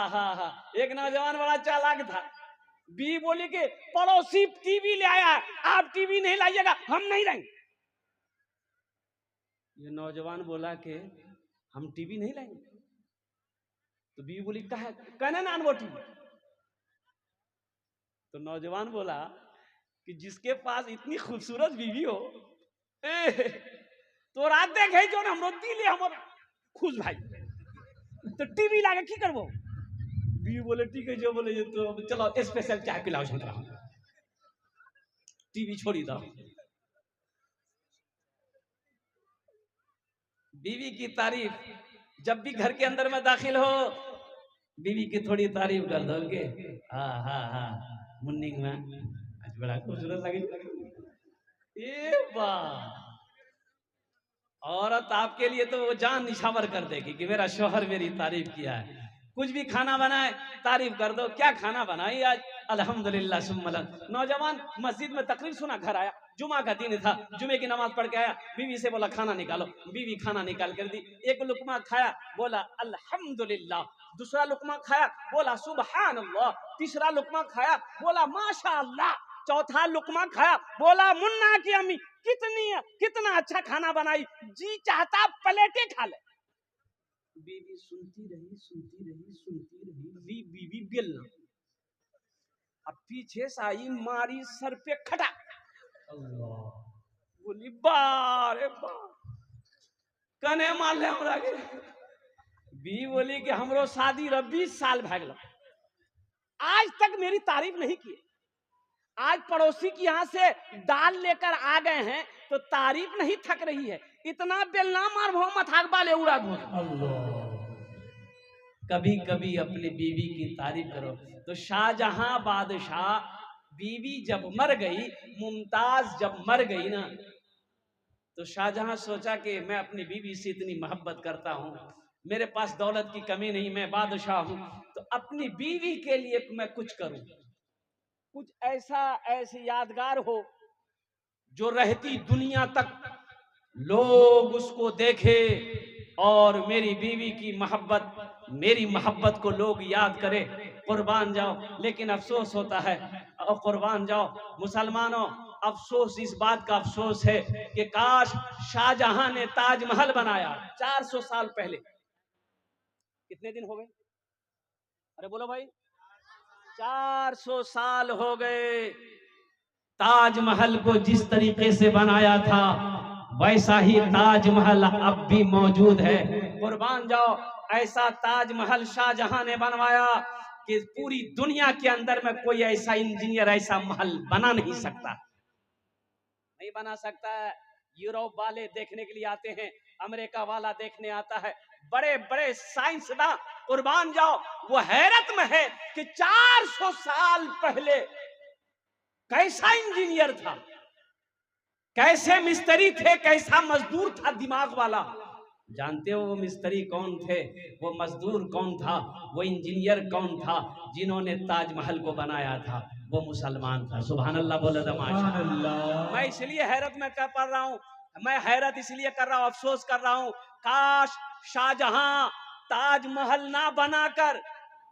हाँ हाँ, एक नौजवान बड़ा चालाक था। बीवी बोली कि पड़ोसी टीवी ले आया, आप टीवी नहीं लाइएगा, हम नहीं लाएंगे। ये नौजवान बोला कि हम टीवी नहीं लाएंगे। तो बीवी बोली कहा कहना ना वो टीवी। तो नौजवान बोला कि जिसके पास इतनी खूबसूरत बीवी हो, तो रात देखे जो हम दिले हम खुश भाई, तो टीवी लागे की करबो। बीवी बोले ठीक है, जो बोले तो चलो स्पेशल चाय पिलाओ, टीवी छोड़ी दो। बीवी की तारीफ जब भी घर के अंदर में दाखिल हो, बीवी की थोड़ी तारीफ कर दोगे, हाँ हाँ हाँ मुन्निंग में आज बड़ा खूबसूरत लगी। ये वाह, औरत आपके लिए तो वो जान निछावर कर देगी कि मेरा शौहर मेरी तारीफ किया है। कुछ भी खाना बनाए तारीफ कर दो, क्या खाना बनाई आज, अल्हम्दुलिल्लाह सुम्मा। नौजवान मस्जिद में तकरीर सुना, घर आया, जुमा का दिन था, जुमे की नमाज पढ़ के आया, बीवी से बोला खाना निकालो, बीवी खाना निकाल कर दी। एक लुकमा खाया, बोला अल्हम्दुलिल्लाह। दूसरा लुकमा खाया, बोला सुबहान अल्लाह। तीसरा लुकमा खाया, बोला माशा अल्लाह। चौथा लुकमा खाया, बोला मुन्ना की अम्मी कितना अच्छा खाना बनाई, जी चाहता प्लेटें खा ले। बीवी सुनती रही, बीवी बेलना। अब पीछे से आई, मारी सर पे खटा, अल्लाह। बोली बारे कने मार ले हमरा के। बीवी बोली कि हमरो शादी 20 साल भए गेल, आज तक मेरी तारीफ नहीं की। आज पड़ोसी के यहाँ से दाल लेकर आ गए हैं तो तारीफ नहीं थक रही है, इतना बेलना मार भो मथाक बाले उड़ा भो। कभी कभी अपनी बीवी की तारीफ करो। तो शाहजहां बादशाह, बीवी जब मर गई, मुमताज जब मर गई ना, तो शाहजहां सोचा कि मैं अपनी बीवी से इतनी मोहब्बत करता हूं, मेरे पास दौलत की कमी नहीं, मैं बादशाह हूं, तो अपनी बीवी के लिए मैं कुछ करूं, कुछ ऐसी यादगार हो जो रहती दुनिया तक लोग उसको देखे और मेरी बीवी की मोहब्बत, मेरी मोहब्बत को लोग याद करे। कुर्बान जाओ, लेकिन अफसोस होता है, और कुर्बान जाओ मुसलमानों, अफसोस इस बात का अफसोस है कि काश शाहजहां ने ताजमहल बनाया 400 साल पहले। कितने दिन हो गए, अरे बोलो भाई, 400 साल हो गए। ताजमहल को जिस तरीके से बनाया था वैसा ही ताजमहल अब भी मौजूद है। कुर्बान जाओ, ऐसा ताजमहल शाहजहां ने बनवाया कि पूरी दुनिया के अंदर में कोई ऐसा इंजीनियर ऐसा महल बना नहीं सकता, नहीं बना सकता है। यूरोप वाले देखने के लिए आते हैं, अमेरिका वाला देखने आता है, बड़े बड़े साइंसदान, कुर्बान जाओ, वो हैरत में है कि 400 साल पहले कैसा इंजीनियर था, कैसे मिस्त्री थे, कैसा मजदूर था दिमाग वाला। जानते हो वो मिस्त्री कौन थे, वो मजदूर कौन था, वो इंजीनियर कौन था जिन्होंने ताजमहल को बनाया था? वो मुसलमान था। सुभान अल्लाह बोले तो माशाअल्लाह। मैं इसलिए हैरत में कर पा रहा हूँ, मैं हैरत इसलिए कर रहा हूँ, अफसोस कर रहा हूँ, काश शाहजहां ताजमहल ना बनाकर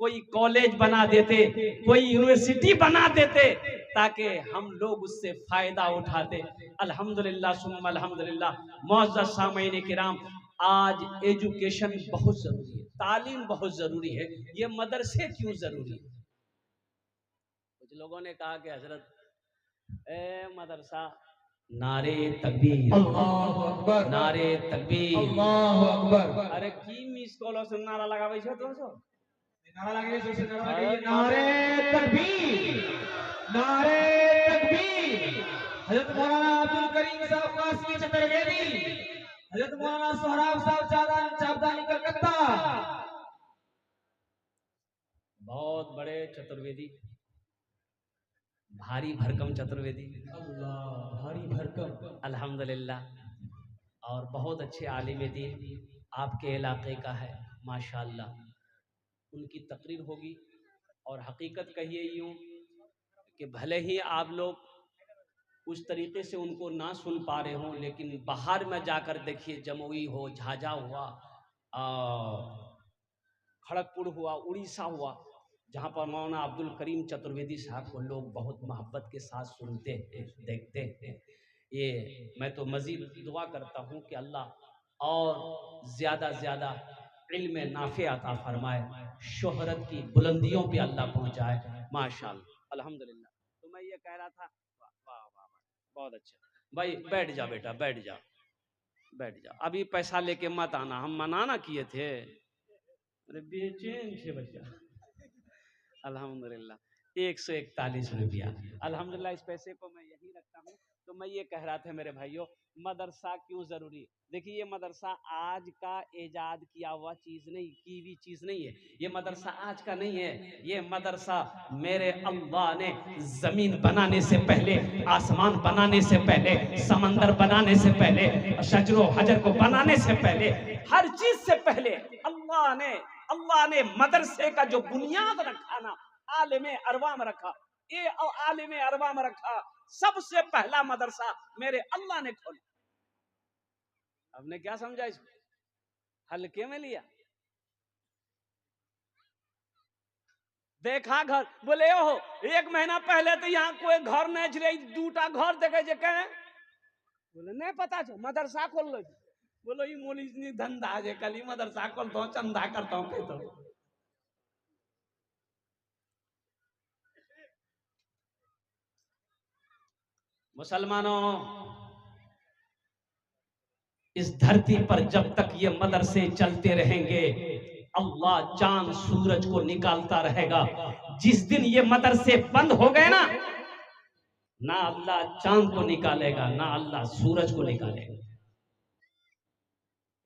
कोई कॉलेज बना देते, कोई यूनिवर्सिटी बना देते, ताकि हम लोग उससे फायदा उठाते। अल्हम्दुलिल्लाह सुम्मा अल्हम्दुलिल्लाह। मुअज़्ज़ज़ सामईन किराम, आज एजुकेशन बहुत जरूरी है, तालीम बहुत जरूरी है। ये मदरसे क्यों जरूरी है? कुछ लोगों ने कहा कि हजरत ए मदरसा, नारे तकबीर, अल्लाहु अकबर, नारे तकबीर, अल्लाहु अकबर। अरे की मिस कॉल से नारा लगावे छो तो सो नारा लगे जो से नारा लगे, नारे तकबीर, नारे तकबीर। हजरत मौलाना अब्दुल करीम साहब कासमी चतुर्वेदी, हजरत मौलाना सोहराब साहब चाबदानी कलकत्ता, बहुत बड़े चतुर्वेदी, भारी भरकम चतुर्वेदी, अल्लाह भारी भरकम, अल्हम्दुलिल्लाह। और बहुत अच्छे आलिम दीन आपके इलाके का है, माशाअल्लाह। उनकी तकरीर होगी, और हकीकत कहिए यूं कि भले ही आप लोग उस तरीके से उनको ना सुन पा रहे हो, लेकिन बाहर में जाकर देखिए, जमुई हो, झाझा हुआ, खड़गपुर हुआ, उड़ीसा हुआ, जहाँ पर मौलाना अब्दुल करीम चतुर्वेदी साहब को लोग बहुत मोहब्बत के साथ सुनते हैं, देखते हैं। ये मैं तो मज़ीद दुआ करता हूँ कि अल्लाह और ज़्यादा ज़्यादा इल्म नाफ़े अता फरमाए, शोहरत की बुलंदियों पे अल्लाह पहुँचाए। माशाअल्लाह, अल्हम्दुलिल्लाह। तो मैं ये कह रहा था, वाह वाह वाह, बहुत अच्छा भाई, बैठ जा बेटा, बैठ जा, बैठ जा, अभी पैसा लेके मत आना, हम मना ना किए थे। अरे बेचैन थे बच्चा। अल्हम्दुलिल्लाह, 141 रुपया, अल्हम्दुलिल्लाह। इस पैसे को मैं यहीं रखता हूँ। तो मैं ये कह रहा था मेरे भाइयों, मदरसा क्यों ज़रूरी। देखिए, ये मदरसा आज का ईजाद किया हुआ चीज़ नहीं, की हुई चीज़ नहीं है। ये मदरसा आज का नहीं है। ये मदरसा मेरे अल्लाह ने ज़मीन बनाने से पहले, आसमान बनाने से पहले, समंदर बनाने से पहले, शजरो हजर को बनाने से पहले, हर चीज़ से पहले अल्लाह ने मदरसे का जो बुनियाद रखा ना, आलिम अरवा में रखा, ये आलिम अरवा में रखा। सबसे पहला मदरसा मेरे अल्लाह ने खोला। आपने क्या समझा इसको, हल्के में लिया। देखा घर, बोले हो 1 महीना पहले तो यहाँ कोई घर नहीं छे, 2टा घर देखे जे कहे, बोले नहीं पता छो, मदरसा खोल लो। बोलो ये मोली धंधा जे, कल मदरसा खोलता हूँ, चंदा करता हूँ, कहता हूँ। मुसलमानों, इस धरती पर जब तक ये मदरसे चलते रहेंगे, अल्लाह चांद सूरज को निकालता रहेगा। जिस दिन ये मदरसे बंद हो गए ना, ना अल्लाह चांद को निकालेगा, ना अल्लाह सूरज को निकालेगा।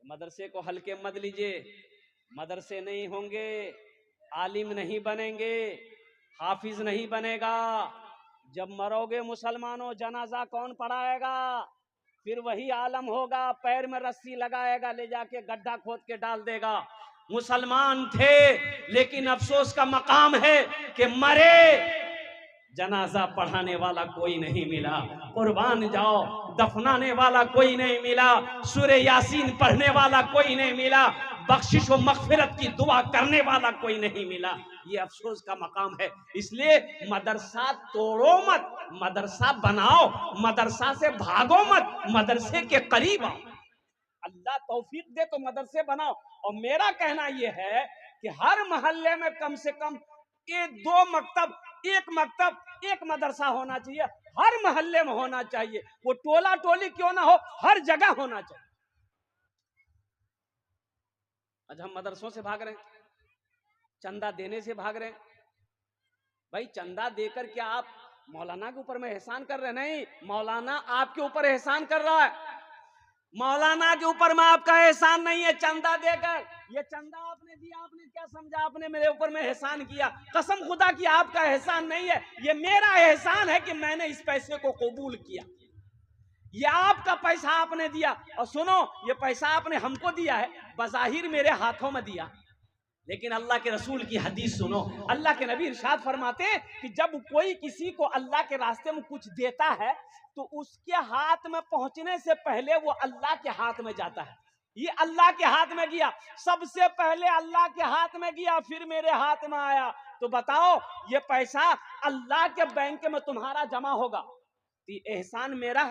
मदरसे को हल्के मत लीजिए। मदरसे नहीं होंगे, आलिम नहीं बनेंगे, हाफिज नहीं बनेगा। जब मरोगे मुसलमानों, जनाजा कौन पढ़ाएगा? फिर वही आलम होगा, पैर में रस्सी लगाएगा, ले जाके गड्ढा खोद के डाल देगा। मुसलमान थे, लेकिन अफसोस का मकाम है कि मरे, जनाजा पढ़ाने वाला कोई नहीं मिला, कुर्बान जाओ दफनाने वाला कोई नहीं मिला, सूरे यासीन पढ़ने वाला कोई नहीं मिला, बख्शिश व मगफिरत की दुआ करने वाला कोई नहीं मिला। ये अफसोस का मकाम है। इसलिए मदरसा तोड़ो मत, मदरसा बनाओ, मदरसा से भागो मत, मदरसे के करीब आओ। अल्लाह तौफीक दे तो मदरसे बनाओ। और मेरा कहना यह है कि हर मोहल्ले में कम से कम 2 मकतब, 1 मकतब, 1 मदरसा होना चाहिए। हर मोहल्ले में होना चाहिए, वो टोला टोली क्यों ना हो, हर जगह होना चाहिए। आज हम मदरसों से भाग रहे हैं, चंदा देने से भाग रहे हैं। भाई चंदा देकर क्या आप मौलाना के ऊपर में एहसान कर रहे हैं? नहीं, मौलाना आपके ऊपर एहसान कर रहा है। मौलाना के ऊपर में आपका एहसान नहीं है चंदा देकर। ये चंदा आपने दिया, आपने क्या समझा आपने मेरे ऊपर में एहसान किया? कसम खुदा की आपका एहसान नहीं है, ये मेरा एहसान है कि मैंने इस पैसे को कबूल किया। ये आपका पैसा आपने दिया। और सुनो, ये पैसा आपने हमको दिया है, बज़ाहिर मेरे हाथों में दिया, लेकिन अल्लाह के रसूल की हदीस सुनो। अल्लाह के नबी इरशाद फरमाते हैं कि जब कोई किसी को अल्लाह के रास्ते में कुछ देता है, तो उसके हाथ में पहुंचने से पहले वो अल्लाह के हाथ में जाता है। ये अल्लाह के हाथ में गया, सबसे पहले अल्लाह के हाथ में गया, फिर मेरे हाथ में आया। तो बताओ, ये पैसा अल्लाह के बैंक में तुम्हारा जमा होगा, तो एहसान मेरा है।